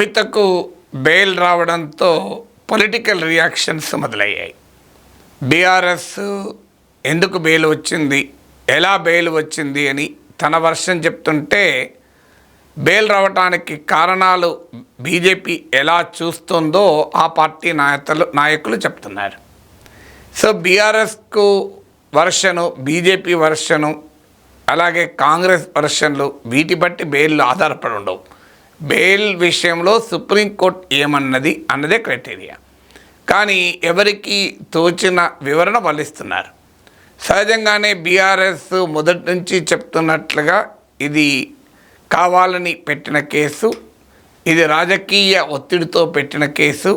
కవితకు బెయిల్ రావడంతో political reactions మొదలయ్యాయి. BRS ఎందుకు బెయిల్ వచ్చింది, ఎలా బెయిల్ వచ్చింది అని తన వర్షన్ చెప్తుంటే, బెయిల్ రావడానికి కారణాలు బీజేపీ ఎలా చూస్తుందో ఆ పార్టీ నాయకులు చెప్తున్నారు. సో BRSకు వర్షను, బీజేపీ వర్షను, అలాగే కాంగ్రెస్ వర్షన్లు వీటి బట్టి బెయిల్ ఆధారపడి ఉండవు. బెయిల్ విషయంలో సుప్రీంకోర్టు అన్నదే క్రైటీరియా. కానీ ఎవరికి తోచిన వివరణ వల్లిస్తున్నారు. సహజంగానే BRS మొదటి నుంచి చెప్తున్నట్లుగా ఇది కావాలని పెట్టిన కేసు, ఇది రాజకీయ ఒత్తిడితో పెట్టిన కేసు,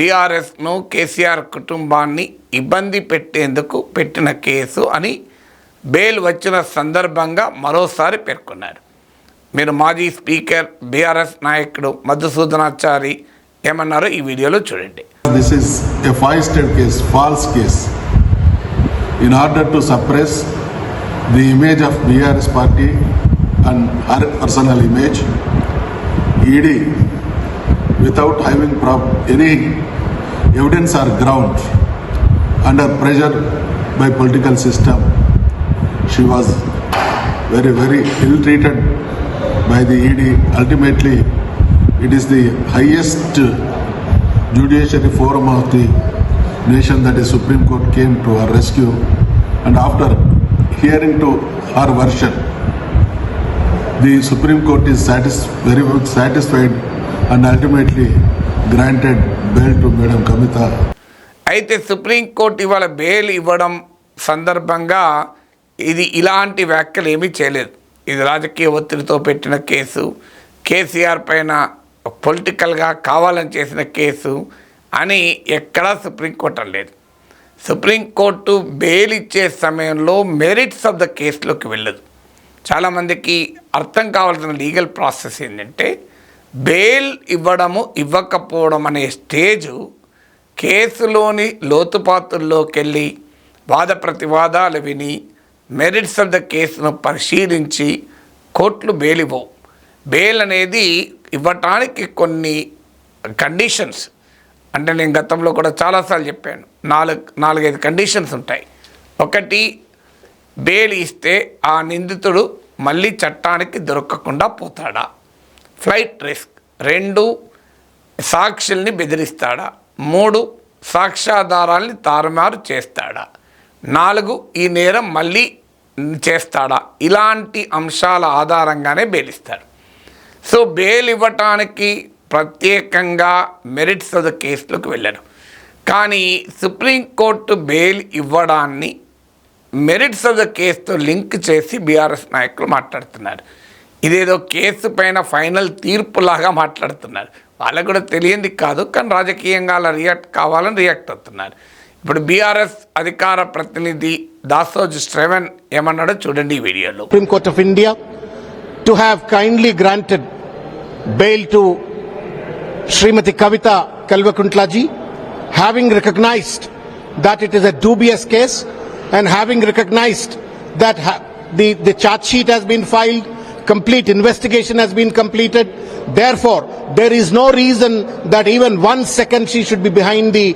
BRSను కేసీఆర్ కుటుంబాన్ని ఇబ్బంది పెట్టేందుకు పెట్టిన కేసు అని బెయిల్ వచ్చిన సందర్భంగా మరోసారి పేర్కొన్నారు. మీరు మాజీ స్పీకర్ BRS నాయకుడు మధుసూదనాచారి ఏమన్నారో ఈ వీడియోలో చూడండి. This is a five-step case, falls case. In order to suppress the image of BRS party and her personal image, ED without having any evidence or ground, under pressure by political system, she was very ill treated by the ED. Ultimately, it is the highest judiciary forum of the nation, that is Supreme Court, came to her rescue, and after hearing to her version, the Supreme Court is very much satisfied and ultimately granted bail to Madam Kavitha. అయితే supreme court ఇవాళ bail ఇవ్వడం సందర్భంగా ఇది ఇలాంటి వ్యాఖ్యలు ఏమీ చేయలేదు. ఇది రాజకీయ ఒత్తిడితో పెట్టిన కేసు, కేసీఆర్ పైన పొలిటికల్గా కావాలని చేసిన కేసు అని ఎక్కడా సుప్రీంకోర్టు అనలేదు. సుప్రీంకోర్టు బెయిల్ ఇచ్చే సమయంలో మెరిట్స్ ఆఫ్ ద కేసులోకి వెళ్ళదు. చాలామందికి అర్థం కావాల్సిన లీగల్ ప్రాసెస్ ఏంటంటే, బెయిల్ ఇవ్వడము ఇవ్వకపోవడం అనే స్టేజు కేసులోని లోతుపాతుల్లోకి వెళ్ళి వాద ప్రతివాదాలు విని మెరిట్స్ ఆఫ్ ద కేసును పరిశీలించి కోర్టులు బెయిల్ ఇవ్వవు. బెయిల్ అనేది ఇవ్వటానికి కొన్ని కండిషన్స్, అంటే నేను గతంలో కూడా చాలాసార్లు చెప్పాను, నాలుగైదు కండిషన్స్ ఉంటాయి. ఒకటి, బెయిల్ ఇస్తే ఆ నిందితుడు మళ్ళీ చట్టానికి దొరకకుండా పోతాడా, ఫ్లైట్ రిస్క్. 2, సాక్షుల్ని బెదిరిస్తాడా. 3, సాక్ష్యాధారాల్ని తారుమారు చేస్తాడా. 4, ఈ నేరం మళ్ళీ చేస్తాడా. ఇలాంటి అంశాల ఆధారంగానే బెయిల్ ఇస్తారు. సో బెయిల్ ఇవ్వటానికి ప్రత్యేకంగా మెరిట్స్ ఆఫ్ ద కేసులోకి వెళ్ళారు. కానీ సుప్రీంకోర్టు బెయిల్ ఇవ్వడాన్ని మెరిట్స్ ఆఫ్ ద కేసుతో లింక్ చేసి BRS నాయకులు మాట్లాడుతున్నారు. ఇదేదో కేసు పైన ఫైనల్ తీర్పులాగా మాట్లాడుతున్నారు. వాళ్ళకు కూడా తెలియంది కాదు, కానీ రాజకీయంగా అలా కావాలని రియాక్ట్ అవుతున్నారు. ఇప్పుడు BRS అధికార ప్రతినిధి దాసోజు శ్రవణ్ ఏమన్నాడో చూడండి ఈ వీడియోలో. Supreme Court of India to have kindly granted bail to Srimati Kavitha Kalvakuntlaji, having recognized that it is a dubious case and having recognized that the charge sheet has been filed, complete investigation has been completed. Therefore, there is no reason that even 1 second she should be behind the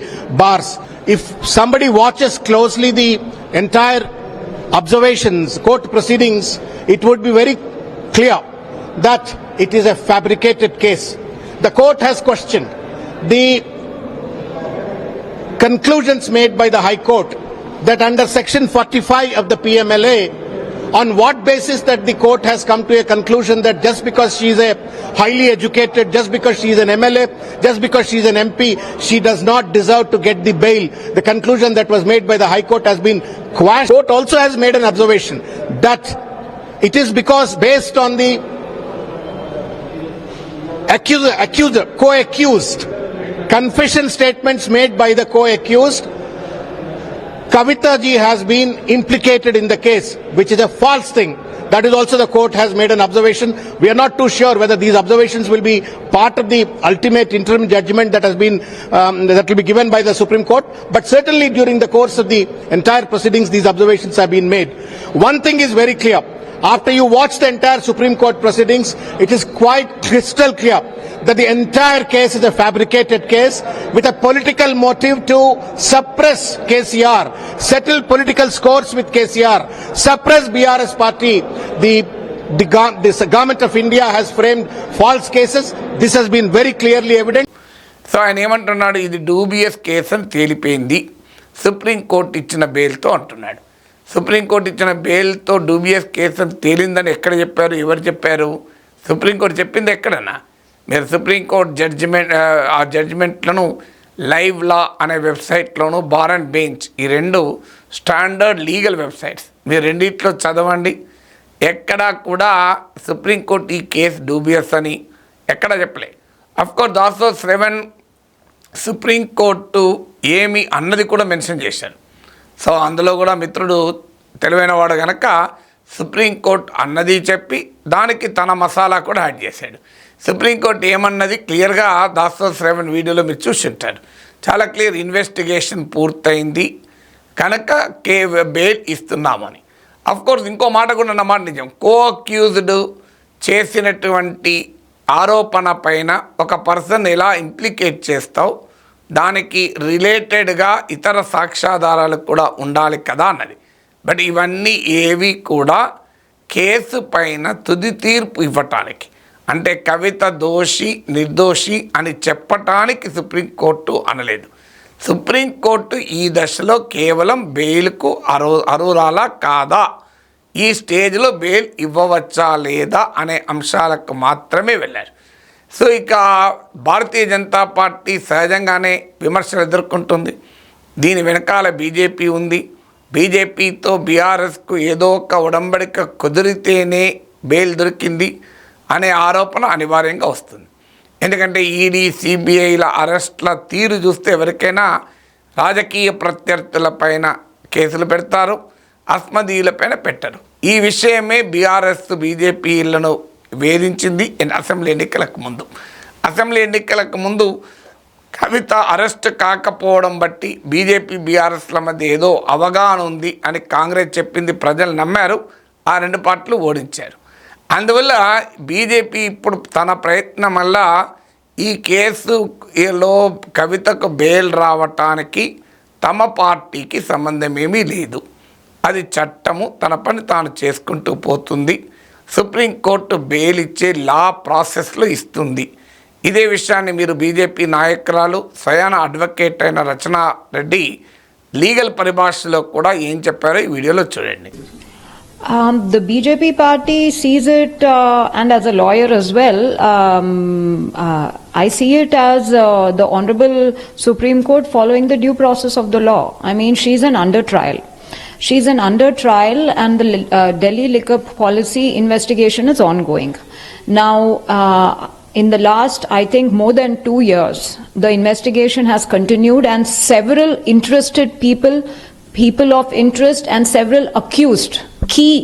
bars. If somebody watches closely the entire observations, court proceedings, it would be very clear that it is a fabricated case. The court has questioned the conclusions made by the High Court that under Section 45 of the PMLA, on what basis that the court has come to a conclusion that just because she is a highly educated, just because she is an MLA, just because she is an MP, she does not deserve to get the bail. The conclusion that was made by the High Court has been quashed. The court also has made an observation that it is because based on the co-accused confession statements made by the co-accused, Kavitha ji has been implicated in the case, which is a false thing. That is also the court has made an observation. We are not too sure whether these observations will be part of the ultimate interim judgment that has been that will be given by the Supreme Court. But certainly during the course of the entire proceedings, these observations have been made. One thing is very clear: After you watch the entire Supreme Court proceedings, it is quite crystal clear that the entire case is a fabricated case with a political motive to suppress KCR, settle political scores with KCR, suppress BRS party. This government of India has framed false cases. This has been very clearly evident. So ఆయన ఏమంటున్నాడు, ఇది dubious case అని తేలిపోయింది supreme court ఇచ్చిన బెయిల్తో అంటున్నాడు. Supreme court ఇచ్చిన బెయిల్తో dubious case అని తేలిందని ఎక్కడ చెప్పారు, ఎవరు చెప్పారు? సుప్రీంకోర్టు చెప్పింది ఎక్కడన్నా? మీరు సుప్రీంకోర్టు ఆ జడ్జిమెంట్లను లైవ్ లా అనే వెబ్సైట్లోను, బార్ అండ్ బెంచ్, ఈ రెండు స్టాండర్డ్ లీగల్ వెబ్సైట్స్, మీరు రెండిట్లో చదవండి. ఎక్కడా కూడా సుప్రీంకోర్టు ఈ కేసు డూబియస్ అని ఎక్కడా చెప్పలే. అఫ్కోర్స్ దాసో 7 సుప్రీంకోర్టు ఏమి అన్నది కూడా మెన్షన్ చేశారు. సో అందులో కూడా మిత్రుడు తెలివైనవాడు కనుక సుప్రీంకోర్టు అన్నది చెప్పి దానికి తన మసాలా కూడా యాడ్ చేశాడు. సుప్రీంకోర్టు ఏమన్నది క్లియర్గా దాసో 7 వీడియోలో మీరు చూసి ఉంటారు. చాలా క్లియర్, ఇన్వెస్టిగేషన్ పూర్తయింది కనుక బెయిల్ ఇస్తున్నామని. అఫ్కోర్స్ ఇంకో మాట కూడా అన్నమాట నిజం. అక్యూజ్డ్ చేసినటువంటి ఆరోపణ పైన ఒక పర్సన్ ఎలా ఇంప్లికేట్ చేస్తావు, దానికి రిలేటెడ్గా ఇతర సాక్ష్యాధారాలు కూడా ఉండాలి కదా అన్నది. బట్ ఇవన్నీ ఏవి కూడా కేసు పైన తుది తీర్పు ఇవ్వటానికి, అంటే కవిత దోషి నిర్దోషి అని చెప్పటానికి సుప్రీంకోర్టు అనలేదు. సుప్రీంకోర్టు ఈ దశలో కేవలం బెయిల్కు అర్హురాలా కాదా, ఈ స్టేజ్లో బెయిల్ ఇవ్వవచ్చా లేదా అనే అంశాలకు మాత్రమే వెళ్ళారు. సో ఇక భారతీయ జనతా పార్టీ సహజంగానే విమర్శలు ఎదుర్కొంటుంది. దీని వెనకాల బీజేపీ ఉంది. బీజేపీతో బీఆర్ఎస్కు ఏదో ఒక ఉడంబడిక కుదిరితేనే బెయిల్ దొరికింది అనే ఆరోపణ అనివార్యంగా వస్తుంది. ఎందుకంటే ఈడీ, సిబిఐల అరెస్ట్ల తీరు చూస్తే ఎవరికైనా రాజకీయ ప్రత్యర్థులపైన కేసులు పెడతారు, అస్మదీయులపైన పెట్టరు. ఈ విషయమే బీఆర్ఎస్ బీజేపీలను వేధించింది అసెంబ్లీ ఎన్నికలకు ముందు. అసెంబ్లీ ఎన్నికలకు ముందు కవిత అరెస్ట్ కాకపోవడం బట్టి బీజేపీ బీఆర్ఎస్ల మధ్య ఏదో అవగాహన ఉంది అని కాంగ్రెస్ చెప్పింది, ప్రజలు నమ్మారు, ఆ 2 పార్టీలు ఓడించారు. అందువల్ల బీజేపీ ఇప్పుడు తన ప్రయత్నం వల్ల ఈ కేసులో కవితకు బెయిల్ రావటానికి తమ పార్టీకి సంబంధం ఏమీ లేదు. అది చట్టము తన పని తాను చేసుకుంటూ పోతుంది. సుప్రీంకోర్టు బెయిల్ ఇచ్చే లా ప్రాసెస్లో ఇస్తుంది. ఇదే విషయాన్ని మీరు బీజేపీ నాయకురాలు స్వయాన అడ్వకేట్ అయిన రచనా రెడ్డి లీగల్ పరిభాషలో కూడా ఏం చెప్పారో ఈ వీడియోలో చూడండి. The BJP party sees it, and as a lawyer as well, I see it as the Honorable Supreme Court following the due process of the law. I mean, she's an under trial. She's an under trial, and the Delhi liquor policy investigation is ongoing. Now, in the last, I think, more than 2 years, the investigation has continued, and several interested people of interest and several accused, key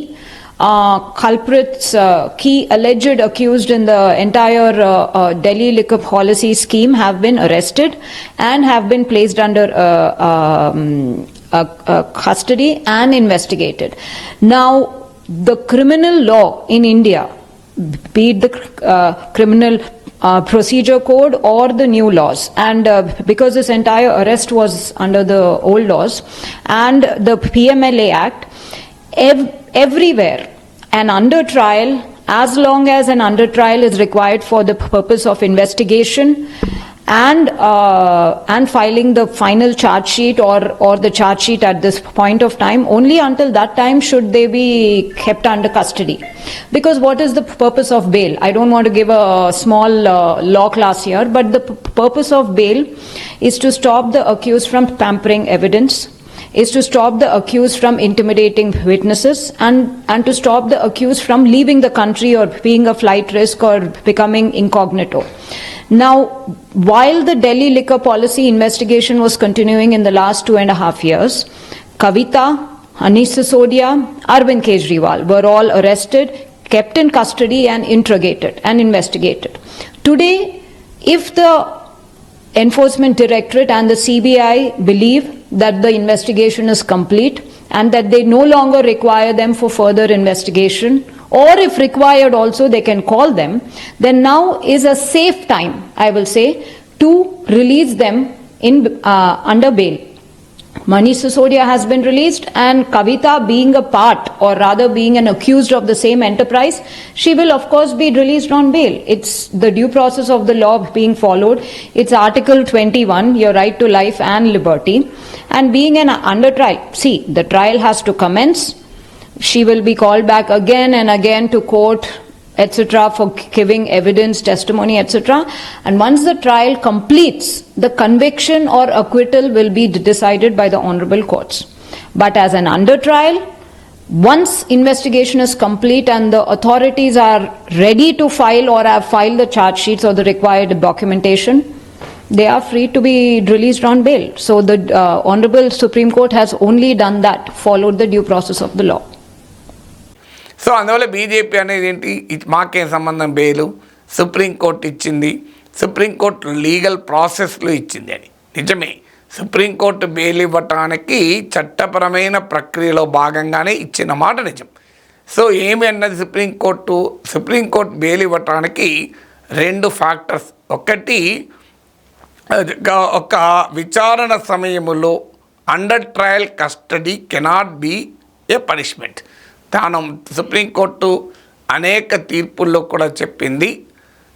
culprits, key alleged accused in the entire Delhi liquor policy scheme have been arrested and have been placed under custody and investigated. Now, the criminal law in India, be it the criminal procedure code or the new laws, and because this entire arrest was under the old laws and the PMLA Act, everywhere an under trial, as long as an under trial is required for the purpose of investigation and filing the final charge sheet or the charge sheet at this point of time, only until that time should they be kept under custody. Because what is the purpose of bail? I don't want to give a small law class here, but the purpose of bail is to stop the accused from tampering evidence, is to stop the accused from intimidating witnesses, and to stop the accused from leaving the country or being a flight risk or becoming incognito. Now, while the Delhi liquor policy investigation was continuing in the last 2.5 years, Kavitha, Anish Sisodia, Arvind Kejriwal were all arrested, kept in custody and interrogated and investigated. Today, if the Enforcement Directorate and the CBI believe that the investigation is complete and that they no longer require them for further investigation, or if required also they can call them, then now is a safe time, I will say, to release them in under bail. Manish Sisodia has been released, and Kavitha, being a part, or rather being an accused of the same enterprise, she will of course be released on bail. It's the due process of the law being followed. It's Article 21, your right to life and liberty. And being an under trial, see, the trial has to commence. She will be called back again and again to court, etc., for giving evidence, testimony, etc. And once the trial completes, the conviction or acquittal will be decided by the honorable courts. But as an under trial, once investigation is complete and the authorities are ready to file or have filed the charge sheets or the required documentation, they are free to be released on bail. So the Honorable Supreme Court has only done that, followed the due process of the law. So అందువల్ల BJP అనేది ఏంటి, మాకేం సంబంధం, bail supreme court ఇచ్చింది, supreme court legal ప్రాసెస్లో ఇచ్చింది అని. నిజమే, సుప్రీంకోర్టు బెయిల్ ఇవ్వటానికి చట్టపరమైన ప్రక్రియలో భాగంగానే ఇచ్చిన మాట నిజం. సో ఏమి అన్నది సుప్రీంకోర్టు బెయిల్ ఇవ్వటానికి 2 ఫ్యాక్టర్స్. ఒకటి, ఒక విచారణ సమయంలో under trial custody cannot be a punishment. Supreme court అనేక తీర్పుల్లో కూడా చెప్పింది,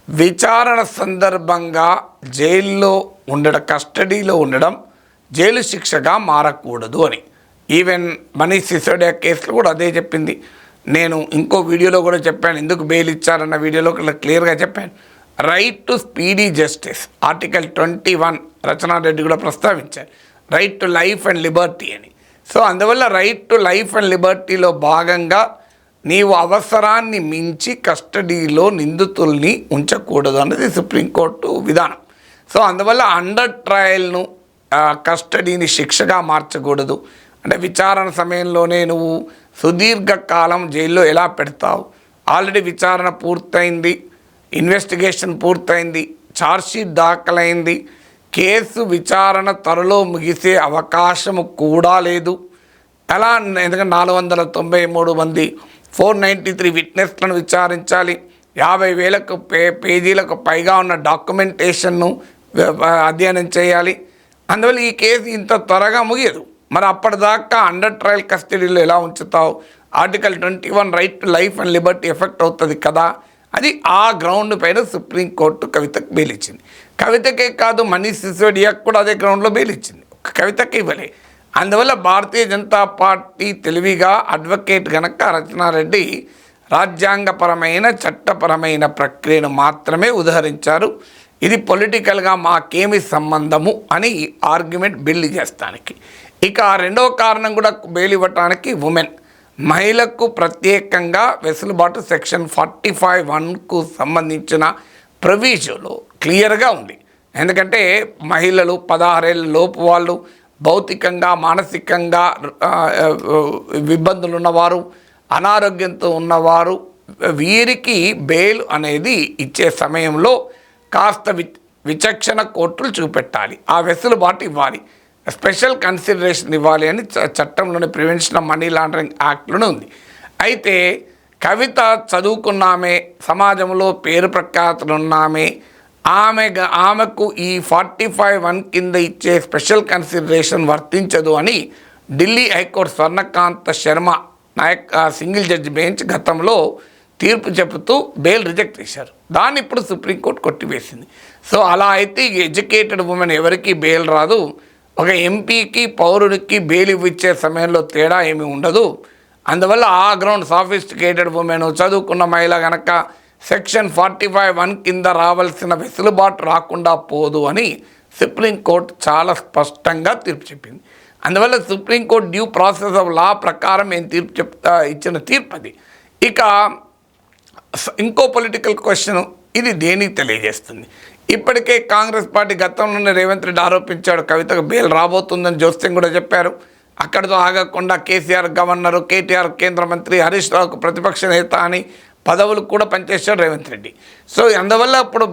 విచారణ సందర్భంగా జైల్లో ఉండడం, కస్టడీలో ఉండడం జైలు శిక్షగా మారకూడదు అని. ఈవెన్ మనీష్ సిసోడియా కేసులో కూడా అదే చెప్పింది. నేను ఇంకో వీడియోలో కూడా చెప్పాను, ఎందుకు బెయిల్ ఇచ్చారన్న వీడియోలో క్లియర్గా చెప్పాను. Right to speedy justice, article 21 Rachana Reddy కూడా ప్రస్తావించారు, right to life and Liberty అని. సో అందువల్ల రైట్ టు లైఫ్ అండ్ లిబర్టీలో భాగంగా నీవు అవసరాన్ని మించి కస్టడీలో నిందితుల్ని ఉంచకూడదు అన్నది సుప్రీంకోర్టు విధానం. సో అందువల్ల అండర్ ట్రయల్ను కస్టడీని శిక్షగా మార్చకూడదు. అంటే విచారణ సమయంలోనే నువ్వు సుదీర్ఘకాలం జైల్లో ఎలా పెడతావు? ఆల్రెడీ విచారణ పూర్తయింది, ఇన్వెస్టిగేషన్ పూర్తయింది, ఛార్జ్షీట్ దాఖలైంది, కేసు విచారణ త్వరలో ముగిసే అవకాశము కూడా లేదు. ఎలా? ఎందుకంటే 493 మంది 493 విట్నెస్లను విచారించాలి, 50,000 పేజీలకు పైగా ఉన్న డాక్యుమెంటేషన్ను అధ్యయనం చేయాలి. అందువల్ల ఈ కేసు ఇంత త్వరగా ముగియదు. మరి అప్పటిదాకా అండర్ ట్రయల్ కస్టడీలో ఎలా ఉంచుతావు? Article 21 right to life and liberty effect అవుతుంది కదా. అది ఆ గ్రౌండ్ పైన సుప్రీంకోర్టు కవితకు బెయిల్ ఇచ్చింది. కవితకే కాదు, మనీష్ సిసోడియాకు కూడా అదే గ్రౌండ్లో బెయిల్ ఇచ్చింది, కవితకి ఇవ్వలే. అందువల్ల భారతీయ జనతా పార్టీ తెలివిగా అడ్వకేట్ గనక రచనారెడ్డి రాజ్యాంగపరమైన చట్టపరమైన ప్రక్రియను మాత్రమే ఉదహరించారు. ఇది పొలిటికల్గా మాకేమి సంబంధము అని ఆర్గ్యుమెంట్ బిల్డ్ చేస్తానికి. ఇక రెండవ కారణం కూడా బెయిల్ ఇవ్వటానికి ఉమెన్, మహిళకు ప్రత్యేకంగా వెసులుబాటు సెక్షన్ 45(1)కు సంబంధించిన ప్రొవిజన్లో క్లియర్గా ఉంది. ఎందుకంటే మహిళలు 16 ఏళ్ళ లోపు వాళ్ళు, భౌతికంగా మానసికంగా ఇబ్బందులు ఉన్నవారు, అనారోగ్యంతో ఉన్నవారు, వీరికి బెయిల్ అనేది ఇచ్చే సమయంలో కాస్త విచక్షణ కోర్టులు చూపెట్టాలి, ఆ వెసులుబాటు ఇవ్వాలి, స్పెషల్ కన్సిడరేషన్ ఇవ్వాలి అని చట్టంలోని ప్రివెన్షన్ ఆఫ్ మనీ లాండరింగ్ యాక్ట్లోనే ఉంది. అయితే కవిత చదువుకున్నామే, సమాజంలో పేరు ప్రఖ్యాతులున్నామే, ఆమెకు ఈ 45(1) కింద ఇచ్చే స్పెషల్ కన్సిడరేషన్ వర్తించదు అని Delhi High Court Swarnakanta Sharma single judge bench గతంలో తీర్పు చెబుతూ బెయిల్ రిజెక్ట్ చేశారు. దాన్ని ఇప్పుడు సుప్రీంకోర్టు కొట్టివేసింది. సో అలా అయితే ఎడ్యుకేటెడ్ ఉమెన్ ఎవరికి బెయిల్ రాదు. ఒక ఎంపీకి పౌరుడికి బెయిల్ ఇచ్చే సమయంలో తేడా ఏమీ ఉండదు. అందువల్ల ఆ గ్రౌండ్ సాఫిస్టికేటెడ్ ఉమెన్, చదువుకున్న మహిళ కనుక సెక్షన్ 45(1) కింద రావాల్సిన వెసులుబాటు రాకుండా పోదు అని సుప్రీంకోర్టు చాలా స్పష్టంగా తీర్పు చెప్పింది. అందువల్ల supreme court due process of law ప్రకారం ఏం తీర్పు ఇచ్చిన తీర్పు అది. ఇక ఇంకో పొలిటికల్ క్వశ్చన్, ఇది దేనికి తెలియజేస్తుంది? ఇప్పటికే కాంగ్రెస్ పార్టీ గతంలోనే రేవంత్ రెడ్డి ఆరోపించాడు కవితకు బెయిల్ రాబోతుందని, జోస్యం కూడా చెప్పారు. అక్కడితో ఆగకుండా కేసీఆర్ గవర్నరు, కేటీఆర్ కేంద్ర మంత్రి, హరీష్ రావుకు ప్రతిపక్ష నేత అని పదవులు కూడా పనిచేశాడు రేవంత్ రెడ్డి. సో అందువల్ల ఇప్పుడు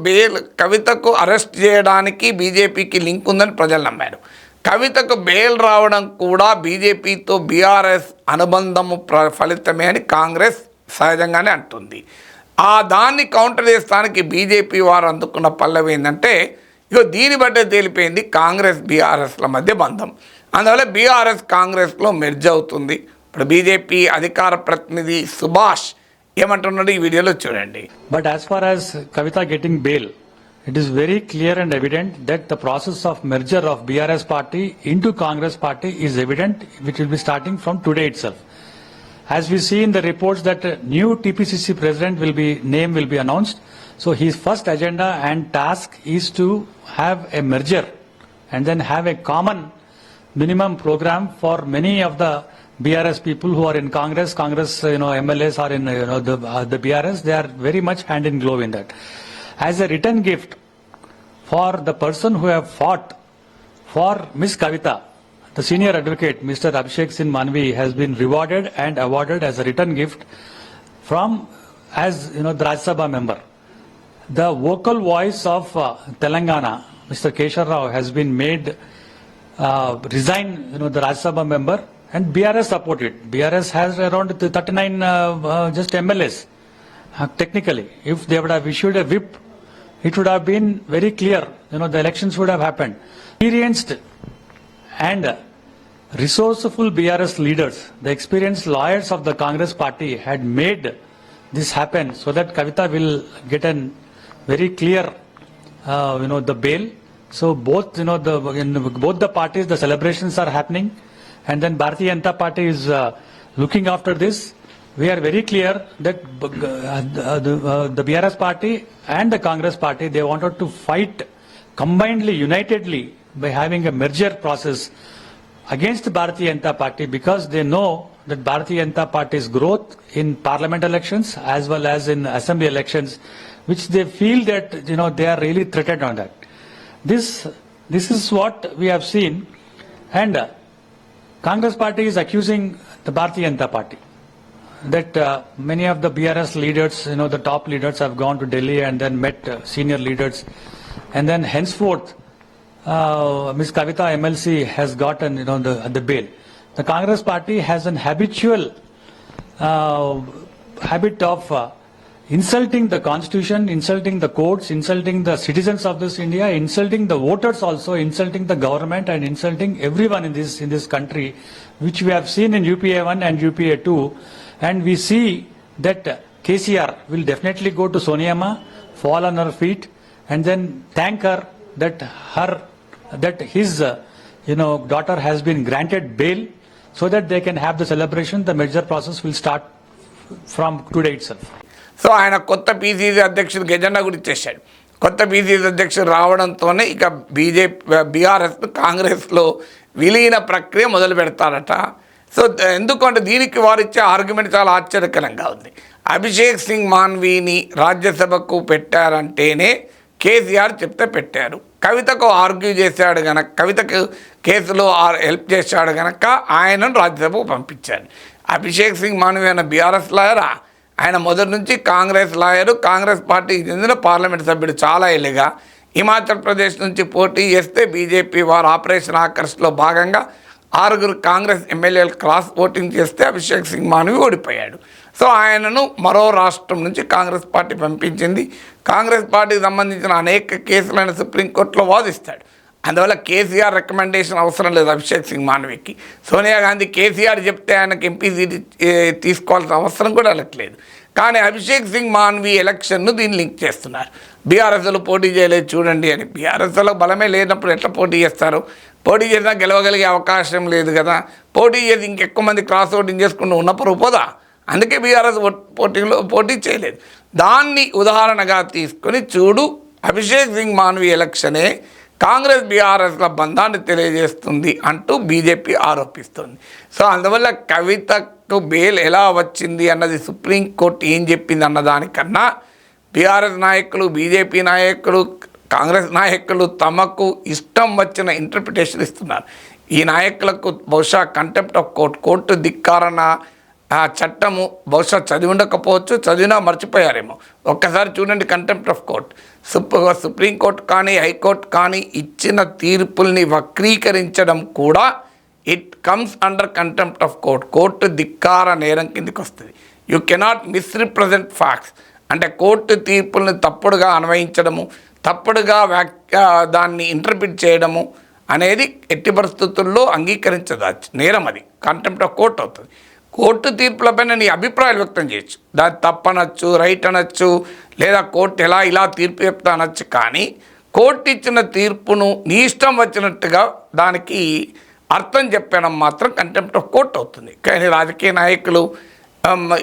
కవితకు అరెస్ట్ చేయడానికి బీజేపీకి లింక్ ఉందని ప్రజలు నమ్మారు. కవితకు బెయిల్ రావడం కూడా బీజేపీతో బీఆర్ఎస్ అనుబంధము ఫలితమే అని కాంగ్రెస్ సహజంగానే అంటుంది. దాన్ని కౌంటర్ చేస్తానికి బీజేపీ వారు అందుకున్న పల్లవి ఏంటంటే, దీన్ని బట్టే తేలిపోయింది కాంగ్రెస్ బీఆర్ఎస్ల మధ్య బంధం. అందువల్ల బీఆర్ఎస్ కాంగ్రెస్లో మెర్జ్ అవుతుంది. ఇప్పుడు బీజేపీ అధికార ప్రతినిధి సుభాష్ ఏమంటున్నాడు ఈ వీడియోలో చూడండి. But as far as Kavitha getting bail, it is very clear and evident that the process of merger of BRS party into Congress party is evident, which will be starting from today itself. As we see in the reports that new TPCC president name will be announced. So his first agenda and task is to have a merger and then have a common minimum program for many of the BRS people who are in Congress, MLAs are in the BRS. They are very much hand in glove in that. As a written gift for the person who have fought for Miss Kavitha, the senior advocate, Mr. Abhishek Singh Manvi, has been rewarded and awarded as a written gift as the Rajya Sabha member. The vocal voice of Telangana, Mr. Nageshwar Rao, has been made resign, the Rajya Sabha member, and BRS supported. BRS has around 39 just MLAs. Technically, if they would have issued a whip, it would have been very clear. The elections would have happened. Experienced and resourceful BRS leaders, the experienced lawyers of the Congress party had made this happen so that Kavitha will get a very clear, the bail. So both, both the parties, the celebrations are happening, and then Bharatiya Janata Party is looking after this. We are very clear that the BRS party and the Congress party, they wanted to fight combinedly, unitedly, by having a merger process against Bharatiya Janata Party, because they know that Bharatiya Janata Party's growth in parliament elections as well as in assembly elections, which they feel that they are really threatened on that. This is what we have seen, and Congress party is accusing the Bharatiya Janata Party that many of the BRS leaders, the top leaders, have gone to Delhi and then met senior leaders, and then henceforth Ms. Kavitha MLC has gotten the bail. The Congress party has an habitual habit of insulting the constitution, insulting the courts, insulting the citizens of this India, insulting the voters also, insulting the government, and insulting everyone in this country, which we have seen in UPA 1 and UPA 2. And we see that KCR will definitely go to Sonia Ma, fall on her feet, and then thank her that his daughter has been granted bail, so that they can have the celebration. The merger process will start from today itself. So ఆయన కొత్త PCC అధ్యక్షుడికి agenda కూడా ఇచ్చేశాడు. కొత్త PCC అధ్యక్షుడు రావడంతోనే ఇక BRS కాంగ్రెస్లో విలీన ప్రక్రియ మొదలు పెడతారట. సో ఎందుకంటే దీనికి వారు ఇచ్చే ఆర్గ్యుమెంట్ చాలా ఆశ్చర్యకరంగా ఉంది. అభిషేక్ సింగ్ మాన్వీని రాజ్యసభకు పెట్టారంటేనే కేసీఆర్ చెప్తే పెట్టారు. కవితకు ఆర్గ్యూ చేశాడు కనుక, కవితకు కేసులో హెల్ప్ చేశాడు కనుక ఆయనను రాజ్యసభకు పంపించారు. అభిషేక్ సింగ్ మాన్వీ అన్న బీఆర్ఎస్ లాయరా? ఆయన మొదటి నుంచి కాంగ్రెస్ లాయరు, కాంగ్రెస్ పార్టీకి చెందిన పార్లమెంట్ సభ్యుడు. చాలా ఏళ్ళుగా హిమాచల్ ప్రదేశ్ నుంచి పోటీ చేస్తే బీజేపీ వారు ఆపరేషన్ ఆకర్ష్లో భాగంగా 6 కాంగ్రెస్ ఎమ్మెల్యేలు క్రాస్ ఓటింగ్ చేస్తే అభిషేక్ సింగ్ మాన్వీ ఓడిపోయాడు. సో ఆయనను మరో రాష్ట్రం నుంచి కాంగ్రెస్ పార్టీ పంపించింది. కాంగ్రెస్ పార్టీకి సంబంధించిన అనేక కేసులను సుప్రీంకోర్టులో వాదిస్తాడు. అందువల్ల కేసీఆర్ రికమెండేషన్ అవసరం లేదు అభిషేక్ సింగ్ మాన్వీకి. సోనియా గాంధీ కేసీఆర్ చెప్తే ఆయనకు ఎంపీ సీట్ తీసుకోవాల్సిన అవసరం కూడా లేదు. కానీ అభిషేక్ సింగ్ మాన్వీ ఎలక్షన్ను దీన్ని లింక్ చేస్తున్నారు. బీఆర్ఎస్లో పోటీ చేయలేదు చూడండి అని. బీఆర్ఎస్లో బలమే లేనప్పుడు ఎట్లా పోటీ చేస్తారు? పోటీ చేసినా గెలవగలిగే అవకాశం లేదు కదా. పోటీ చేసి ఇంకెక్కువ మంది క్రాస్ ఓటింగ్ చేసుకుంటూ ఉన్నప్పుడు పోదా. అందుకే బీఆర్ఎస్ పోటీ చేయలేదు. దాన్ని ఉదాహరణగా తీసుకొని చూడు, అభిషేక్ సింగ్ మాన్వీ ఎలక్షనే కాంగ్రెస్ బీఆర్ఎస్ల బంధాన్ని తెలియజేస్తుంది అంటూ బీజేపీ ఆరోపిస్తుంది. సో అందువల్ల కవితకు బెయిల్ ఎలా వచ్చింది అన్నది సుప్రీంకోర్టు ఏం చెప్పింది అన్నదానికన్నా బీఆర్ఎస్ నాయకులు, బీజేపీ నాయకులు, కాంగ్రెస్ నాయకులు తమకు ఇష్టం వచ్చిన ఇంటర్ప్రిటేషన్ ఇస్తున్నారు. ఈ నాయకులకు బహుశా కంటెంప్ట్ ఆఫ్ కోర్టు ధిక్కారణ ఆ చట్టము బహుశా చదివి ఉండకపోవచ్చు, చదివినా మర్చిపోయారేమో. ఒక్కసారి చూడండి కంటెంప్ట్ ఆఫ్ కోర్ట్. సుప్రీంకోర్టు కానీ హైకోర్టు కానీ ఇచ్చిన తీర్పుల్ని వక్రీకరించడం కూడా it comes under contempt of court. Court ధిక్కార నేరం కిందకి వస్తుంది. You cannot misrepresent facts. అంటే కోర్టు తీర్పుల్ని తప్పుడుగా అన్వయించడము, తప్పుడుగా దాన్ని ఇంటర్ప్రిట్ చేయడము అనేది ఎట్టి పరిస్థితుల్లో అంగీకరించదు. నేరం, అది కంటెంప్ట్ ఆఫ్ కోర్ట్ అవుతుంది. కోర్టు తీర్పులపైన నీ అభిప్రాయాలు వ్యక్తం చేయొచ్చు, దాన్ని తప్పనొచ్చు, రైట్ అనొచ్చు, లేదా కోర్టు ఇలా తీర్పు చెప్తా అనొచ్చు. కానీ కోర్టు ఇచ్చిన తీర్పును నీ ఇష్టం వచ్చినట్టుగా దానికి అర్థం చెప్పడం మాత్రం కంటెంప్ట్ ఆఫ్ కోర్ట్ అవుతుంది. కానీ రాజకీయ నాయకులు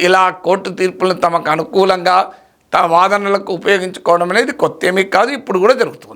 ఇలా కోర్టు తీర్పులను తమకు అనుకూలంగా వాదనలకు ఉపయోగించుకోవడం అనేది కొత్త ఏమీ కాదు, ఇప్పుడు కూడా జరుగుతుంది.